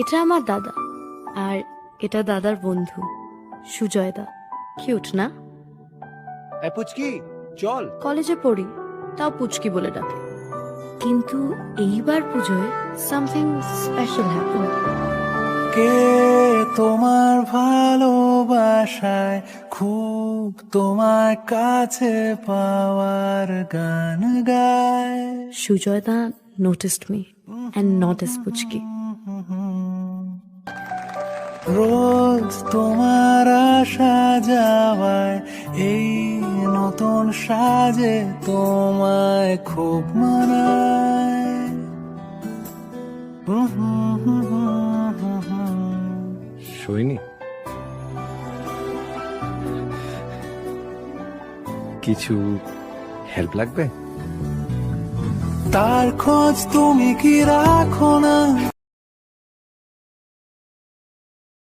এটা আমার দাদা, আর এটা দাদার বন্ধু সুজয় দা। কিউট না? পুচকি চল। কলেজে পড়ি, তাও পুচকি বলে ডাকে। কিন্তু এইবার পুজোয় সামথিং স্পেশাল হ্যাপেন। কে তোমার ভালোবাসায় খুব তোমার কাছে পাওয়ার গান গায়। Sujoy da noticed me and not as পুচকি। রোজ তোমার আসা যাওয়ায় এই নতুন সাজে তোমায় খুব মানায়। সইনি কিছু হেল্প লাগবে? তার খোঁজ তুমি কি রাখো না?